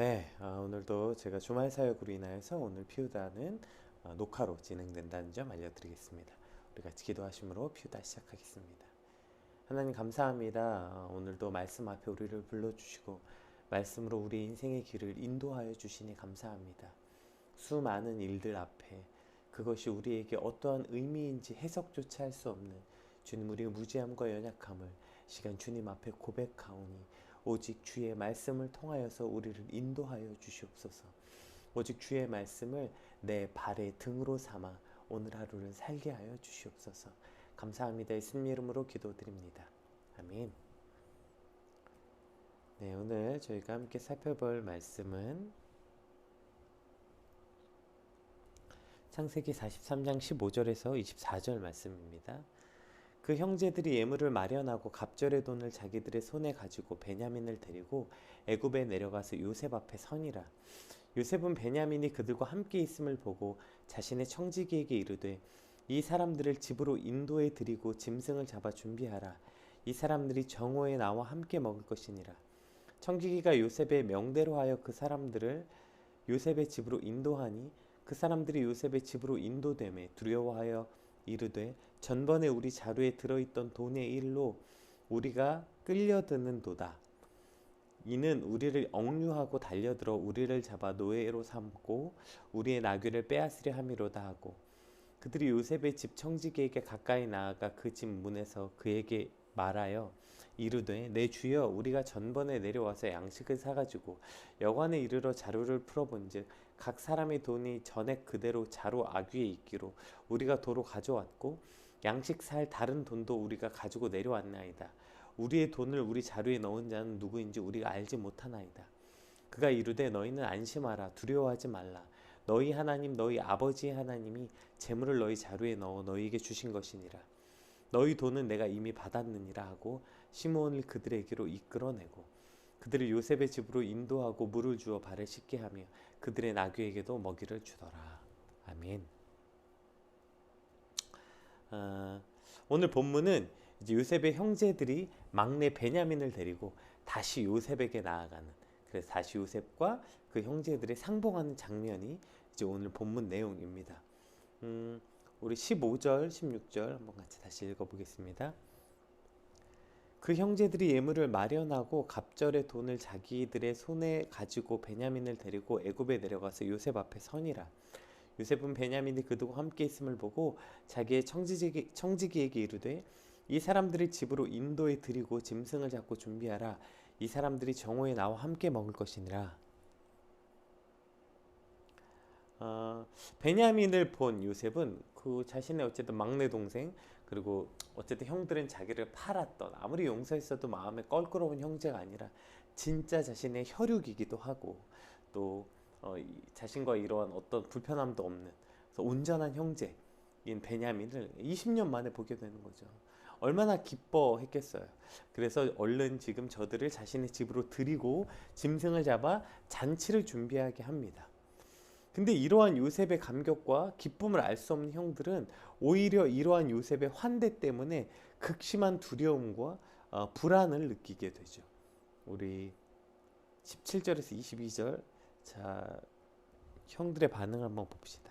네, 오늘도 제가 주말 사역으로 인하여서 오늘 피우다는 녹화로 진행된다는 점 알려드리겠습니다. 우리 같이 기도하심으로 피우다 시작하겠습니다. 하나님 감사합니다. 오늘도 말씀 앞에 우리를 불러주시고 말씀으로 우리 인생의 길을 인도하여 주시니 감사합니다. 수많은 일들 앞에 그것이 우리에게 어떠한 의미인지 해석조차 할 수 없는 주님, 우리의 무지함과 연약함을 시간 주님 앞에 고백하오니 오직 주의 말씀을 통하여서 우리를 인도하여 주시옵소서. 오직 주의 말씀을 내 발의 등으로 삼아 오늘 하루를 살게 하여 주시옵소서. 감사합니다. 예수님 이름으로 기도드립니다. 아멘. 네, 오늘 저희가 함께 살펴볼 말씀은 창세기 43장 15절에서 24절 말씀입니다. 그 형제들이 예물을 마련하고 갑절의 돈을 자기들의 손에 가지고 베냐민을 데리고 애굽에 내려가서 요셉 앞에 서니라. 요셉은 베냐민이 그들과 함께 있음을 보고 자신의 청지기에게 이르되 이 사람들을 집으로 인도해 드리고 짐승을 잡아 준비하라. 이 사람들이 정오에 나와 함께 먹을 것이니라. 청지기가 요셉의 명대로 하여 그 사람들을 요셉의 집으로 인도하니 그 사람들이 요셉의 집으로 인도되매 두려워하여 이르되 전번에 우리 자루에 들어있던 돈의 일로 우리가 끌려드는도다. 이는 우리를 억류하고 달려들어 우리를 잡아 노예로 삼고 우리의 나귀를 빼앗으려 함이로다 하고 그들이 요셉의 집 청지기에게 가까이 나아가 그 집 문에서 그에게 말하여 이르되 내 주여, 우리가 전번에 내려와서 양식을 사가지고 여관에 이르러 자루를 풀어본즉 각 사람의 돈이 전액 그대로 자루 아귀에 있기로 우리가 도로 가져왔고 양식 살 다른 돈도 우리가 가지고 내려왔나이다. 우리의 돈을 우리 자루에 넣은 자는 누구인지 우리가 알지 못하나이다. 그가 이르되 너희는 안심하라. 두려워하지 말라. 너희 하나님 너희 아버지의 하나님이 재물을 너희 자루에 넣어 너희에게 주신 것이니라. 너희 돈은 내가 이미 받았느니라 하고 시므온을 그들에게로 이끌어내고 그들을 요셉의 집으로 인도하고 물을 주어 발을 씻게 하며 그들의 나귀에게도 먹이를 주더라. 아멘. 오늘 본문은 이제 요셉의 형제들이 막내 베냐민을 데리고 다시 요셉에게 나아가는, 그래서 다시 요셉과 그 형제들의 상봉하는 장면이 이제 오늘 본문 내용입니다. 우리 15절, 16절 한번 같이 다시 읽어보겠습니다. 그 형제들이 예물을 마련하고 갑절의 돈을 자기들의 손에 가지고 베냐민을 데리고 애굽에 내려가서 요셉 앞에 서니라. 요셉은 베냐민이 그들과 함께 있음을 보고 자기의 청지기에게 이르되 이 사람들을 집으로 인도해 드리고 짐승을 잡고 준비하라. 이 사람들이 정오에 나와 함께 먹을 것이니라. 베냐민을 본 요셉은 그 자신의 어쨌든 막내 동생, 그리고 어쨌든 형들은 자기를 팔았던, 아무리 용서했어도 마음에 껄끄러운 형제가 아니라 진짜 자신의 혈육이기도 하고 또 자신과 이러한 어떤 불편함도 없는 그래서 온전한 형제인 베냐민을 20년 만에 보게 되는 거죠. 얼마나 기뻐했겠어요. 그래서 얼른 지금 저들을 자신의 집으로 들이고 짐승을 잡아 잔치를 준비하게 합니다. 근데 이러한 요셉의 감격과 기쁨을 알 수 없는 형들은 오히려 이러한 요셉의 환대 때문에 극심한 두려움과 불안을 느끼게 되죠. 우리 17절에서 22절, 자, 형들의 반응을 한번 봅시다.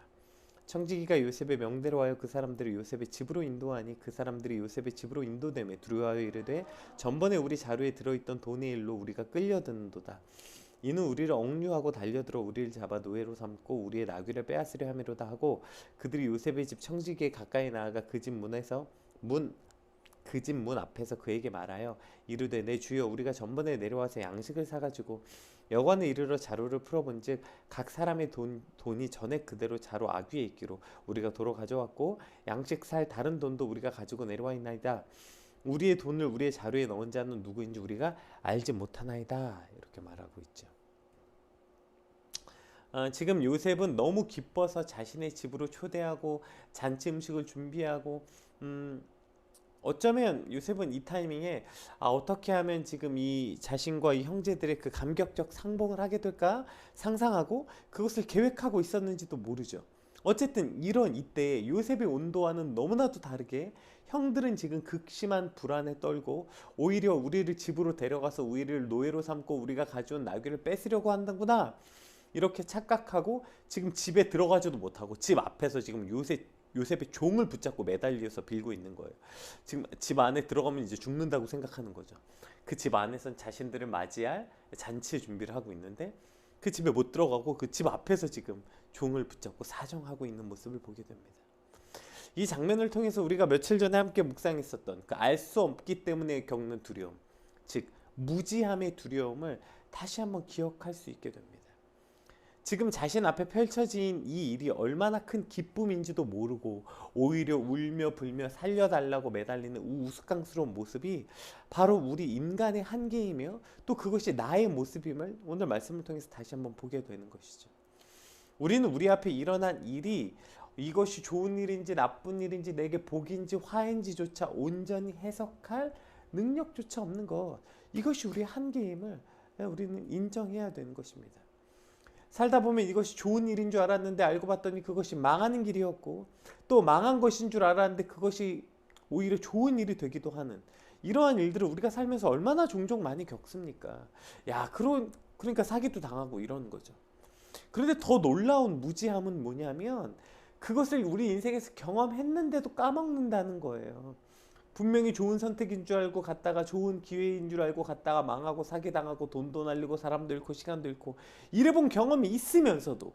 청지기가 요셉의 명대로 하여 그 사람들을 요셉의 집으로 인도하니 그 사람들이 요셉의 집으로 인도되매 두려워하여 이르되 전번에 우리 자루에 들어있던 돈의 일로 우리가 끌려드는도다. 이는 우리를 억류하고 달려들어 우리를 잡아 노예로 삼고 우리의 나귀를 빼앗으려 함이로다 하고 그들이 요셉의 집 청지기에 가까이 나아가 그 집 문 앞에서 그에게 말하여 이르되 내 주여, 우리가 전번에 내려와서 양식을 사가지고 여관에 이르러 자루를 풀어본즉 각 사람의 돈이 전액 그대로 자루 아귀에 있기로 우리가 도로 가져왔고 양식 살 다른 돈도 우리가 가지고 내려와 있나이다. 우리의 돈을 우리의 자루에 넣은 자는 누구인지 우리가 알지 못하나이다. 이렇게 말하고 있죠. 지금 요셉은 너무 기뻐서 자신의 집으로 초대하고 잔치 음식을 준비하고 어쩌면 요셉은 이 타이밍에 어떻게 하면 지금 이 자신과 이 형제들의 그 감격적 상봉을 하게 될까 상상하고 그것을 계획하고 있었는지도 모르죠. 어쨌든 이런 이때 요셉의 온도와는 너무나도 다르게 형들은 지금 극심한 불안에 떨고 오히려 우리를 집으로 데려가서 우리를 노예로 삼고 우리가 가져온 나귀를 뺏으려고 한다구나, 이렇게 착각하고 지금 집에 들어가지도 못하고 집 앞에서 지금 요셉의 종을 붙잡고 매달려서 빌고 있는 거예요. 지금 집 안에 들어가면 이제 죽는다고 생각하는 거죠. 그 집 안에선 자신들을 맞이할 잔치의 준비를 하고 있는데 그 집에 못 들어가고 그 집 앞에서 지금 종을 붙잡고 사정하고 있는 모습을 보게 됩니다. 이 장면을 통해서 우리가 며칠 전에 함께 묵상했었던 그 알 수 없기 때문에 겪는 두려움, 즉 무지함의 두려움을 다시 한번 기억할 수 있게 됩니다. 지금 자신 앞에 펼쳐진 이 일이 얼마나 큰 기쁨인지도 모르고 오히려 울며 불며 살려달라고 매달리는 우스꽝스러운 모습이 바로 우리 인간의 한계이며 또 그것이 나의 모습임을 오늘 말씀을 통해서 다시 한번 보게 되는 것이죠. 우리는 우리 앞에 일어난 일이 이것이 좋은 일인지 나쁜 일인지 내게 복인지 화인지조차 온전히 해석할 능력조차 없는 것, 이것이 우리의 한계임을 우리는 인정해야 되는 것입니다. 살다 보면 이것이 좋은 일인 줄 알았는데 알고 봤더니 그것이 망하는 길이었고 또 망한 것인 줄 알았는데 그것이 오히려 좋은 일이 되기도 하는 이러한 일들을 우리가 살면서 얼마나 종종 많이 겪습니까? 그러니까 사기도 당하고 이러는 거죠. 그런데 더 놀라운 무지함은 뭐냐면 그것을 우리 인생에서 경험했는데도 까먹는다는 거예요. 분명히 좋은 선택인 줄 알고 갔다가 좋은 기회인 줄 알고 갔다가 망하고 사기당하고 돈도 날리고 사람도 잃고 시간도 잃고 일해본 경험이 있으면서도,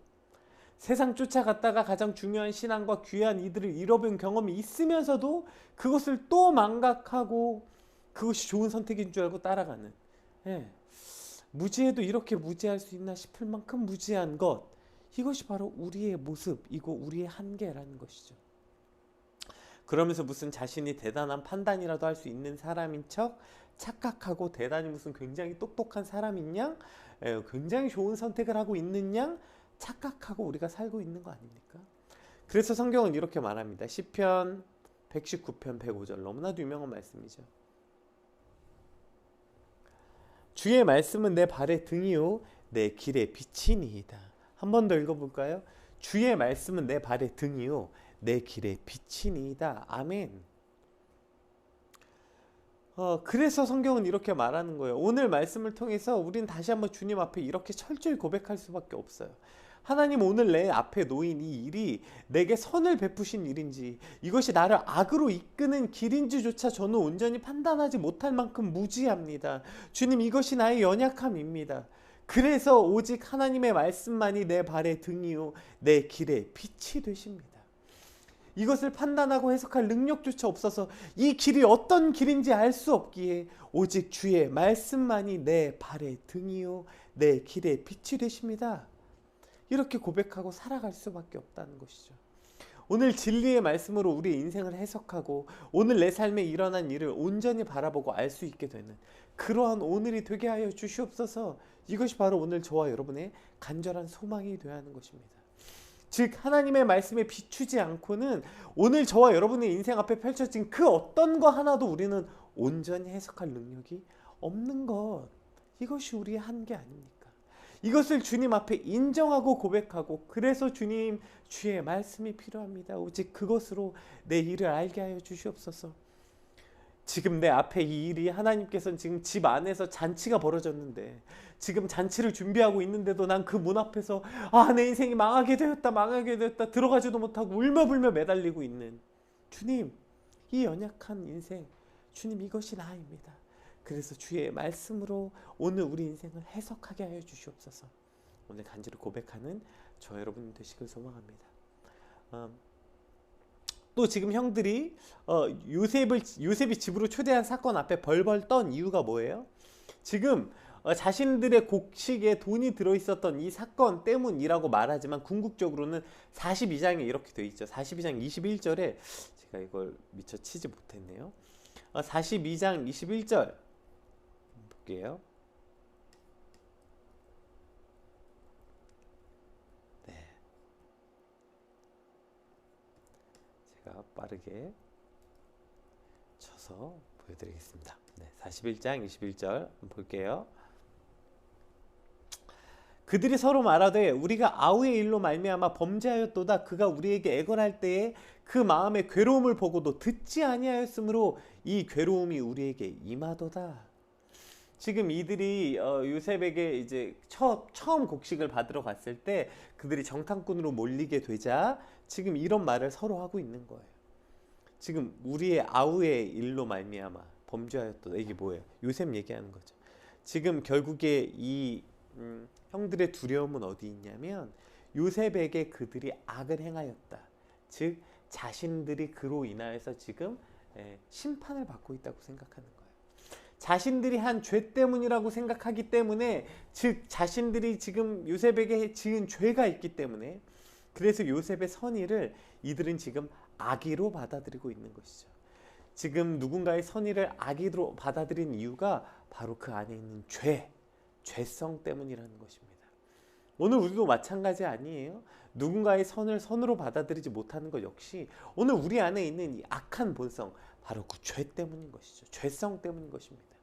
세상 쫓아갔다가 가장 중요한 신앙과 귀한 이들을 잃어본 경험이 있으면서도 그것을 또 망각하고 그것이 좋은 선택인 줄 알고 따라가는, 무지해도 이렇게 무지할 수 있나 싶을 만큼 무지한 것, 이것이 바로 우리의 모습이고 우리의 한계라는 것이죠. 그러면서 무슨 자신이 대단한 판단이라도 할 수 있는 사람인 척 착각하고 대단히 무슨 굉장히 똑똑한 사람인 양, 굉장히 좋은 선택을 하고 있는 양 착각하고 우리가 살고 있는 거 아닙니까? 그래서 성경은 이렇게 말합니다. 시편 119편 105절, 너무나도 유명한 말씀이죠. 주의 말씀은 내 발의 등이요 내 길의 빛이니이다. 한 번 더 읽어볼까요? 주의 말씀은 내 발의 등이요 내 길의 빛이니이다. 아멘. 그래서 성경은 이렇게 말하는 거예요. 오늘 말씀을 통해서 우리는 다시 한번 주님 앞에 이렇게 철저히 고백할 수밖에 없어요. 하나님, 오늘 내 앞에 놓인 이 일이 내게 선을 베푸신 일인지 이것이 나를 악으로 이끄는 길인지조차 저는 온전히 판단하지 못할 만큼 무지합니다. 주님, 이것이 나의 연약함입니다. 그래서 오직 하나님의 말씀만이 내 발의 등이요 내 길의 빛이 되십니다. 이것을 판단하고 해석할 능력조차 없어서 이 길이 어떤 길인지 알 수 없기에 오직 주의 말씀만이 내 발의 등이요 내 길의 빛이 되십니다. 이렇게 고백하고 살아갈 수밖에 없다는 것이죠. 오늘 진리의 말씀으로 우리의 인생을 해석하고 오늘 내 삶에 일어난 일을 온전히 바라보고 알 수 있게 되는 그러한 오늘이 되게 하여 주시옵소서. 이것이 바로 오늘 저와 여러분의 간절한 소망이 되어야 하는 것입니다. 즉 하나님의 말씀에 비추지 않고는 오늘 저와 여러분의 인생 앞에 펼쳐진 그 어떤 거 하나도 우리는 온전히 해석할 능력이 없는 것, 이것이 우리의 한계 아닙니까? 이것을 주님 앞에 인정하고 고백하고, 그래서 주님, 주의 말씀이 필요합니다. 오직 그것으로 내 일을 알게 하여 주시옵소서. 지금 내 앞에 이 일이, 하나님께서는 지금 집 안에서 잔치가 벌어졌는데 지금 잔치를 준비하고 있는데도 난 그 문 앞에서 내 인생이 망하게 되었다 들어가지도 못하고 울며불며 매달리고 있는 주님, 이 연약한 인생, 주님, 이것이 나입니다. 그래서 주의 말씀으로 오늘 우리 인생을 해석하게 하여 주시옵소서. 오늘 간절히 고백하는 저 여러분 되시길 소망합니다. 또 지금 형들이 요셉이 집으로 초대한 사건 앞에 벌벌 떤 이유가 뭐예요? 지금 자신들의 곡식에 돈이 들어있었던 이 사건 때문이라고 말하지만 궁극적으로는 42장에 이렇게 되어 있죠. 42장 21절에 제가 이걸 미처 치지 못했네요. 42장 21절 볼게요. 제가 빠르게 쳐서 보여드리겠습니다. 41장 21절 볼게요. 그들이 서로 말하되 우리가 아우의 일로 말미암아 범죄하였도다. 그가 우리에게 애걸할 때에 그 마음의 괴로움을 보고도 듣지 아니하였으므로 이 괴로움이 우리에게 임하도다. 지금 이들이 요셉에게 이제 처음 곡식을 받으러 갔을 때 그들이 정탐꾼으로 몰리게 되자 지금 이런 말을 서로 하고 있는 거예요. 지금 우리의 아우의 일로 말미암아 범죄하였도다. 이게 뭐예요? 요셉 얘기하는 거죠. 지금 결국에 이 형들의 두려움은 어디 있냐면 요셉에게 그들이 악을 행하였다. 즉 자신들이 그로 인하여서 지금 심판을 받고 있다고 생각하는 거예요. 자신들이 한 죄 때문이라고 생각하기 때문에, 즉 자신들이 지금 요셉에게 지은 죄가 있기 때문에, 그래서 요셉의 선의를 이들은 지금 악의로 받아들이고 있는 것이죠. 지금 누군가의 선의를 악의로 받아들인 이유가 바로 그 안에 있는 죄성 때문이라는 것입니다. 오늘 우리도 마찬가지 아니에요? 누군가의 선을 선으로 받아들이지 못하는 것 역시 오늘 우리 안에 있는 이 악한 본성, 바로 그 죄 때문인 것이죠. 죄성 때문인 것입니다.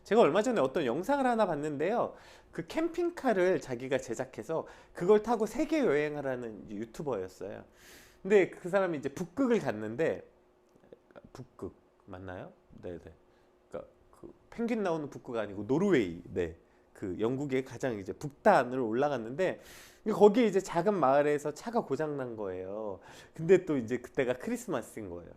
제가 얼마 전에 어떤 영상을 하나 봤는데요. 그 캠핑카를 자기가 제작해서 그걸 타고 세계 여행을 하는 유튜버였어요. 근데 그 사람이 이제 북극을 갔는데, 북극 맞나요? 네네. 그러니까 그 펭귄 나오는 북극 아니고 노르웨이. 네. 그 영국의 가장 이제 북단을 올라갔는데 거기에 이제 작은 마을에서 차가 고장 난 거예요. 근데 또 이제 그때가 크리스마스인 거예요.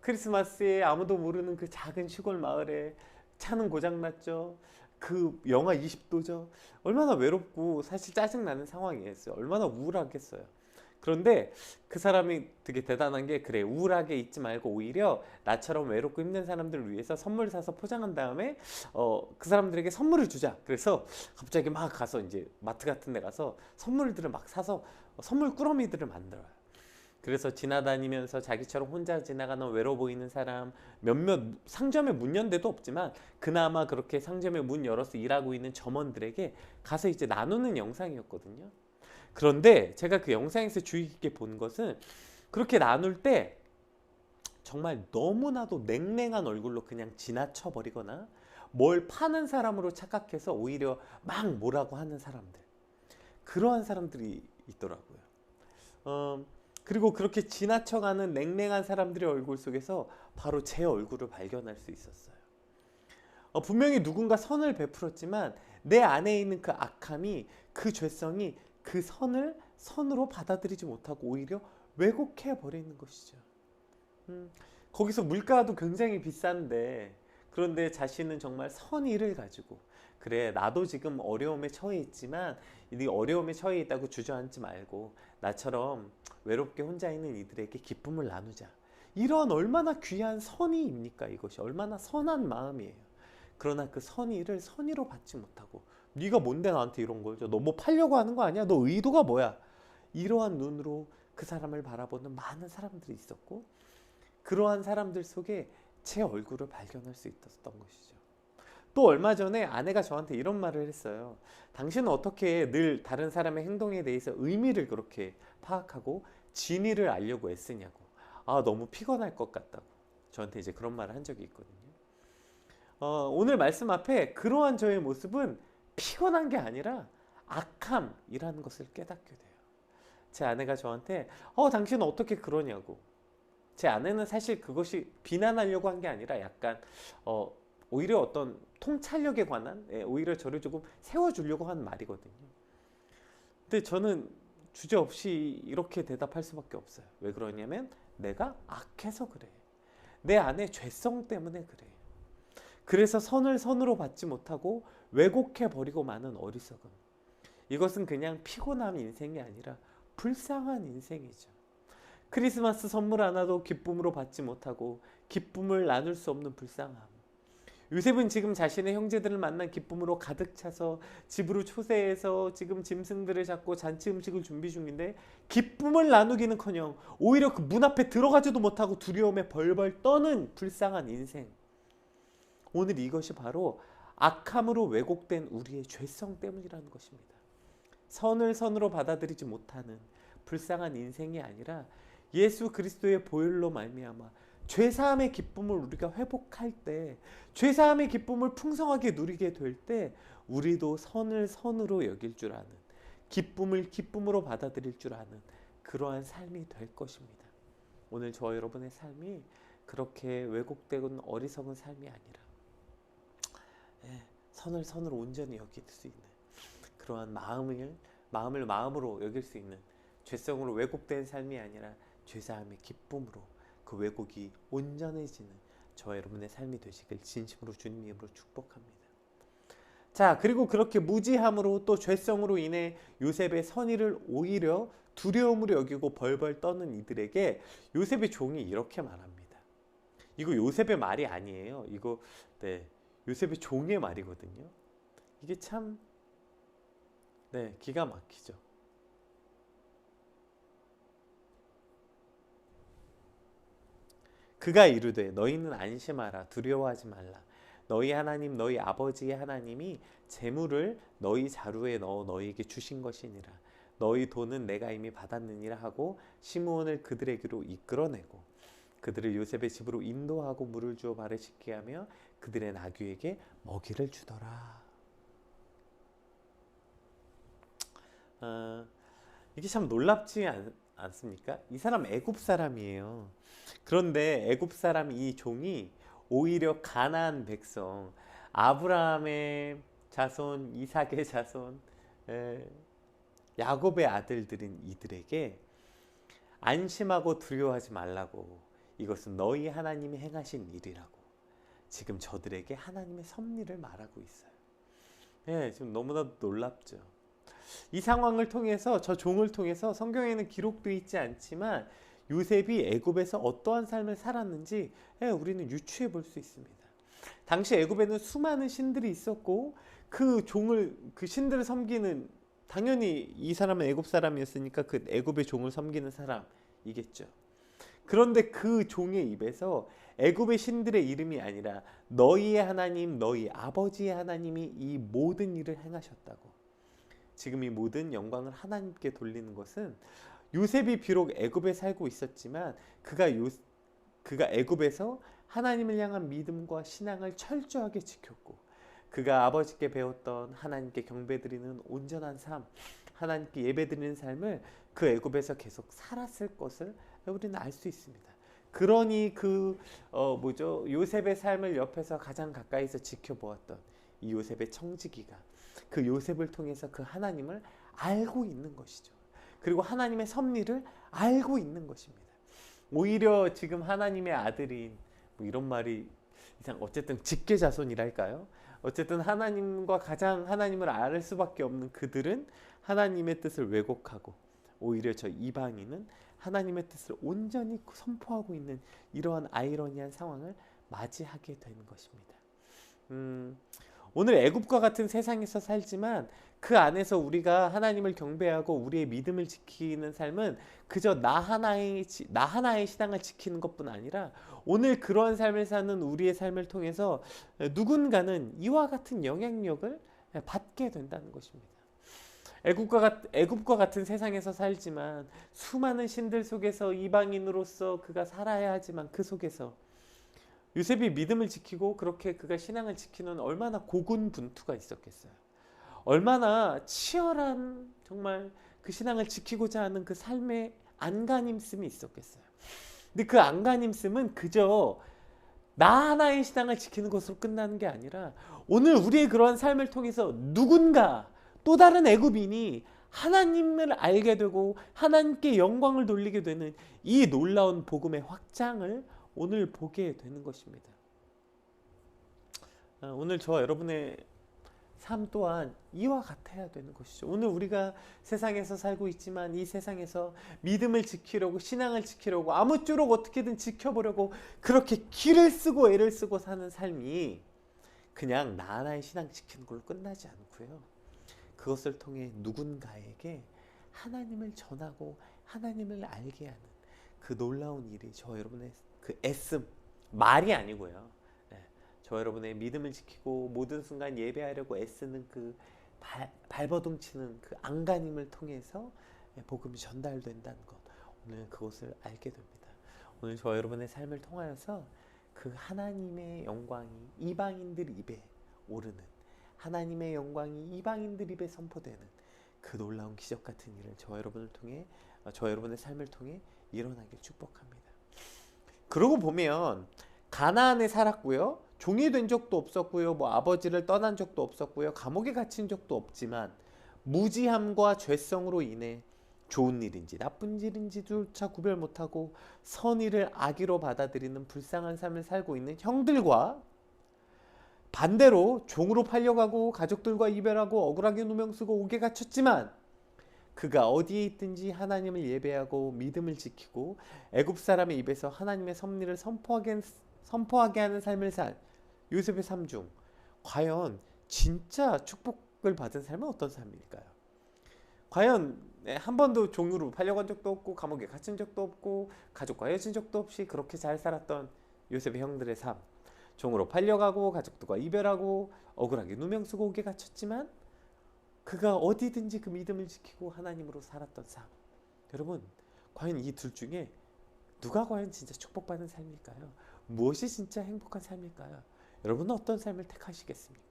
크리스마스에 아무도 모르는 그 작은 시골 마을에 차는 고장 났죠. 그 영하 20도죠. 얼마나 외롭고 사실 짜증나는 상황이었어요. 얼마나 우울하겠어요. 그런데 그 사람이 되게 대단한 게, 그래 우울하게 있지 말고 오히려 나처럼 외롭고 힘든 사람들을 위해서 선물 사서 포장한 다음에 그 사람들에게 선물을 주자. 그래서 갑자기 막 가서 이제 마트 같은 데 가서 선물들을 막 사서 선물 꾸러미들을 만들어요. 그래서 지나다니면서 자기처럼 혼자 지나가는 외로워 보이는 사람, 몇몇 상점에 문 연 데도 없지만 그나마 그렇게 상점에 문 열어서 일하고 있는 점원들에게 가서 이제 나누는 영상이었거든요. 그런데 제가 그 영상에서 주의 깊게 본 것은, 그렇게 나눌 때 정말 너무나도 냉랭한 얼굴로 그냥 지나쳐 버리거나 뭘 파는 사람으로 착각해서 오히려 막 뭐라고 하는 사람들, 그러한 사람들이 있더라고요. 그리고 그렇게 지나쳐가는 냉랭한 사람들의 얼굴 속에서 바로 제 얼굴을 발견할 수 있었어요. 분명히 누군가 선을 베풀었지만 내 안에 있는 그 악함이, 그 죄성이 그 선을 선으로 받아들이지 못하고 오히려 왜곡해 버리는 것이죠. 거기서 물가도 굉장히 비싼데, 그런데 자신은 정말 선의를 가지고, 그래 나도 지금 어려움에 처해 있지만 이 어려움에 처해 있다고 주저앉지 말고 나처럼 외롭게 혼자 있는 이들에게 기쁨을 나누자. 이런 얼마나 귀한 선의입니까? 이것이 얼마나 선한 마음이에요. 그러나 그 선의를 선의로 받지 못하고, 네가 뭔데 나한테 이런 걸 줘? 너 뭐 팔려고 하는 거 아니야? 너 의도가 뭐야? 이러한 눈으로 그 사람을 바라보는 많은 사람들이 있었고, 그러한 사람들 속에 제 얼굴을 발견할 수 있었던 것이죠. 또 얼마 전에 아내가 저한테 이런 말을 했어요. 당신은 어떻게 늘 다른 사람의 행동에 대해서 의미를 그렇게 파악하고 진위를 알려고 애쓰냐고. 너무 피곤할 것 같다고 저한테 이제 그런 말을 한 적이 있거든요. 오늘 말씀 앞에 그러한 저의 모습은 피곤한 게 아니라 악함이라는 것을 깨닫게 돼요. 제 아내가 저한테 당신은 어떻게 그러냐고. 제 아내는 사실 그것이 비난하려고 한 게 아니라 약간 오히려 어떤 통찰력에 관한, 오히려 저를 조금 세워주려고 한 말이거든요. 근데 저는 주저없이 이렇게 대답할 수밖에 없어요. 왜 그러냐면 내가 악해서 그래. 내 안에 죄성 때문에 그래. 그래서 선을 선으로 받지 못하고 왜곡해 버리고 마는 어리석음. 이것은 그냥 피곤한 인생이 아니라 불쌍한 인생이죠. 크리스마스 선물 하나도 기쁨으로 받지 못하고 기쁨을 나눌 수 없는 불쌍함. 요셉은 지금 자신의 형제들을 만난 기쁨으로 가득 차서 집으로 초대해서 지금 짐승들을 잡고 잔치 음식을 준비 중인데, 기쁨을 나누기는커녕 오히려 그 문 앞에 들어가지도 못하고 두려움에 벌벌 떠는 불쌍한 인생. 오늘 이것이 바로 악함으로 왜곡된 우리의 죄성 때문이라는 것입니다. 선을 선으로 받아들이지 못하는 불쌍한 인생이 아니라 예수 그리스도의 보혈로 말미암아 죄사함의 기쁨을 우리가 회복할 때, 죄사함의 기쁨을 풍성하게 누리게 될 때 우리도 선을 선으로 여길 줄 아는, 기쁨을 기쁨으로 받아들일 줄 아는 그러한 삶이 될 것입니다. 오늘 저와 여러분의 삶이 그렇게 왜곡되고 어리석은 삶이 아니라 선을 선으로 온전히 여길 수 있는 그러한 마음으로 여길 수 있는, 죄성으로 왜곡된 삶이 아니라 죄사함의 기쁨으로 그 왜곡이 온전해지는 저와 여러분의 삶이 되시길 진심으로 주님 이름으로 축복합니다. 자, 그리고 그렇게 무지함으로 또 죄성으로 인해 요셉의 선의를 오히려 두려움으로 여기고 벌벌 떠는 이들에게 요셉의 종이 이렇게 말합니다. 이거 요셉의 말이 아니에요. 이거 요셉의 종의 말이거든요. 이게 참 기가 막히죠. 그가 이르되 너희는 안심하라, 두려워하지 말라. 너희 하나님 너희 아버지의 하나님이 재물을 너희 자루에 넣어 너희에게 주신 것이니라. 너희 돈은 내가 이미 받았느니라 하고 시므온을 그들에게로 이끌어내고 그들을 요셉의 집으로 인도하고 물을 주어 발을 씻게 하며 그들의 나귀에게 먹이를 주더라. 이게 참 놀랍지 않습니까? 이 사람 애굽 사람이에요. 그런데 애굽 사람 이 종이 오히려 가나안 백성, 아브라함의 자손, 이삭의 자손, 야곱의 아들들인 이들에게 안심하고 두려워하지 말라고, 이것은 너희 하나님이 행하신 일이라고 지금 저들에게 하나님의 섭리를 말하고 있어요. 지금 너무나도 놀랍죠. 이 상황을 통해서, 저 종을 통해서 성경에는 기록되어 있지 않지만 요셉이 애굽에서 어떠한 삶을 살았는지 우리는 유추해 볼 수 있습니다. 당시 애굽에는 수많은 신들이 있었고 그 신들을 섬기는, 당연히 이 사람은 애굽 사람이었으니까 그 애굽의 종을 섬기는 사람이겠죠. 그런데 그 종의 입에서 애굽의 신들의 이름이 아니라 너희의 하나님, 너희 아버지의 하나님이 이 모든 일을 행하셨다고, 지금 이 모든 영광을 하나님께 돌리는 것은, 요셉이 비록 애굽에 살고 있었지만 그가 애굽에서 하나님을 향한 믿음과 신앙을 철저하게 지켰고 그가 아버지께 배웠던 하나님께 경배드리는 온전한 삶, 하나님께 예배드리는 삶을 그 애굽에서 계속 살았을 것을 우리는 알 수 있습니다. 그러니 요셉의 삶을 옆에서 가장 가까이서 지켜보았던 이 요셉의 청지기가 그 요셉을 통해서 그 하나님을 알고 있는 것이죠. 그리고 하나님의 섭리를 알고 있는 것입니다. 오히려 지금 하나님의 아들인, 이런 말이 어쨌든 직계자손이랄까요? 어쨌든 하나님과 가장 하나님을 알 수밖에 없는 그들은 하나님의 뜻을 왜곡하고 오히려 저 이방인은 하나님의 뜻을 온전히 선포하고 있는 이러한 아이러니한 상황을 맞이하게 되는 것입니다. 오늘 애굽과 같은 세상에서 살지만 그 안에서 우리가 하나님을 경배하고 우리의 믿음을 지키는 삶은 그저 나 하나의 신앙을 지키는 것뿐 아니라 오늘 그러한 삶을 사는 우리의 삶을 통해서 누군가는 이와 같은 영향력을 받게 된다는 것입니다. 애굽과 같은 세상에서 살지만 수많은 신들 속에서 이방인으로서 그가 살아야 하지만 그 속에서 요셉이 믿음을 지키고 그렇게 그가 신앙을 지키는 얼마나 고군분투가 있었겠어요. 얼마나 치열한 정말 그 신앙을 지키고자 하는 그 삶의 안간힘씀이 있었겠어요. 근데 그 안간힘씀은 그저 나 하나의 신앙을 지키는 것으로 끝나는 게 아니라 오늘 우리의 그러한 삶을 통해서 누군가 또 다른 애굽인이 하나님을 알게 되고 하나님께 영광을 돌리게 되는 이 놀라운 복음의 확장을 오늘 보게 되는 것입니다. 오늘 저와 여러분의 삶 또한 이와 같아야 되는 것이죠. 오늘 우리가 세상에서 살고 있지만 이 세상에서 믿음을 지키려고, 신앙을 지키려고, 아무쪼록 어떻게든 지켜보려고 그렇게 기를 쓰고 애를 쓰고 사는 삶이 그냥 나 하나의 신앙 지키는 걸로 끝나지 않고요. 그것을 통해 누군가에게 하나님을 전하고 하나님을 알게 하는 그 놀라운 일이 저와 여러분의 그 애씀, 말이 아니고요. 저와 여러분의 믿음을 지키고 모든 순간 예배하려고 애쓰는 그 발버둥 치는 그 안간힘을 통해서 복음이 전달된다는 것, 오늘 그것을 알게 됩니다. 오늘 저와 여러분의 삶을 통하여서 그 하나님의 영광이 이방인들 입에 오르는, 하나님의 영광이 이방인들 입에 선포되는 그 놀라운 기적 같은 일을 저와 여러분을 통해, 저와 여러분의 삶을 통해 일어나길 축복합니다. 그러고 보면 가나안에 살았고요, 종이 된 적도 없었고요, 뭐 아버지를 떠난 적도 없었고요, 감옥에 갇힌 적도 없지만 무지함과 죄성으로 인해 좋은 일인지 나쁜 일인지조차 구별 못하고 선의를 악의로 받아들이는 불쌍한 삶을 살고 있는 형들과, 반대로 종으로 팔려가고 가족들과 이별하고 억울하게 누명 쓰고 옥에 갇혔지만 그가 어디에 있든지 하나님을 예배하고 믿음을 지키고 애굽 사람의 입에서 하나님의 섭리를 선포하게 하는 삶을 산 요셉의 삶 중 과연 진짜 축복을 받은 삶은 어떤 삶일까요? 과연 한 번도 종으로 팔려간 적도 없고 감옥에 갇힌 적도 없고 가족과 헤어진 적도 없이 그렇게 잘 살았던 요셉의 형들의 삶, 종으로 팔려가고 가족들과 이별하고 억울하게 누명 쓰고 옥에 갇혔지만 그가 어디든지 그 믿음을 지키고 하나님으로 살았던 삶, 여러분 과연 이 둘 중에 누가 과연 진짜 축복받은 삶일까요? 무엇이 진짜 행복한 삶일까요? 여러분은 어떤 삶을 택하시겠습니까?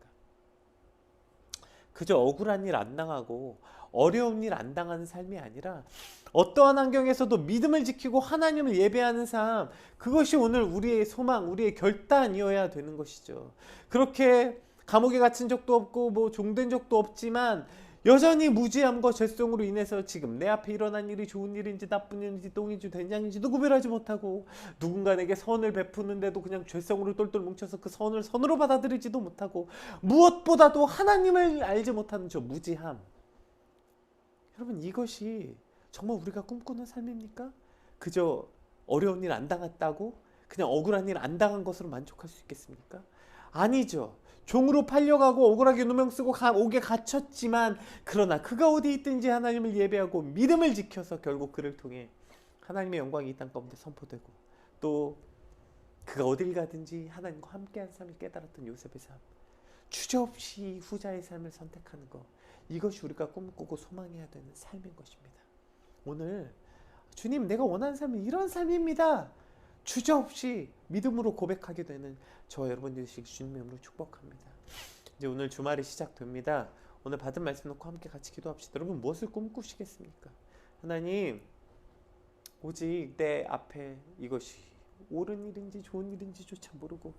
그저 억울한 일 안 당하고 어려운 일 안 당하는 삶이 아니라 어떠한 환경에서도 믿음을 지키고 하나님을 예배하는 삶, 그것이 오늘 우리의 소망, 우리의 결단이어야 되는 것이죠. 그렇게 감옥에 갇힌 적도 없고 뭐 종된 적도 없지만 여전히 무지함과 죄성으로 인해서 지금 내 앞에 일어난 일이 좋은 일인지 나쁜 일인지 똥인지 된장인지도 구별하지 못하고 누군가 내게 선을 베푸는데도 그냥 죄성으로 똘똘 뭉쳐서 그 선을 선으로 받아들이지도 못하고 무엇보다도 하나님을 알지 못하는 저 무지함, 여러분 이것이 정말 우리가 꿈꾸는 삶입니까? 그저 어려운 일 안 당했다고 그냥 억울한 일 안 당한 것으로 만족할 수 있겠습니까? 아니죠. 종으로 팔려가고 억울하게 누명 쓰고 옥에 갇혔지만 그러나 그가 어디 있든지 하나님을 예배하고 믿음을 지켜서 결국 그를 통해 하나님의 영광이 이 땅 가운데 선포되고 또 그가 어딜 가든지 하나님과 함께한 삶을 깨달았던 요셉의 삶, 주저없이 후자의 삶을 선택하는 것, 이것이 우리가 꿈꾸고 소망해야 되는 삶인 것입니다. 오늘 주님 내가 원하는 삶은 이런 삶입니다, 주저없이 믿음으로 고백하게 되는 저와 여러분 되시길 주님의 이름으로 축복합니다. 이제 오늘 주말이 시작됩니다. 오늘 받은 말씀 놓고 함께 같이 기도합시다. 여러분 무엇을 꿈꾸시겠습니까? 하나님, 오직 내 앞에 이것이 옳은 일인지 좋은 일인지조차 모르고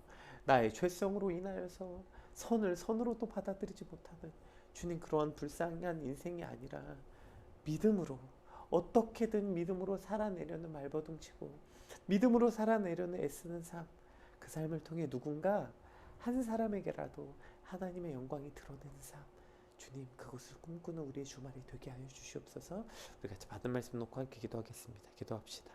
나의 죄성으로 인하여서 선을 선으로 또 받아들이지 못하는 주님, 그러한 불쌍한 인생이 아니라 믿음으로, 어떻게든 믿음으로 살아내려는 말버둥치고 믿음으로 살아내려는 애쓰는 삶, 그 삶을 통해 누군가 한 사람에게라도 하나님의 영광이 드러내는 삶, 주님 그것을 꿈꾸는 우리의 주말이 되게 하여 주시옵소서. 우리 같이 받은 말씀 놓고 함께 기도하겠습니다. 기도합시다.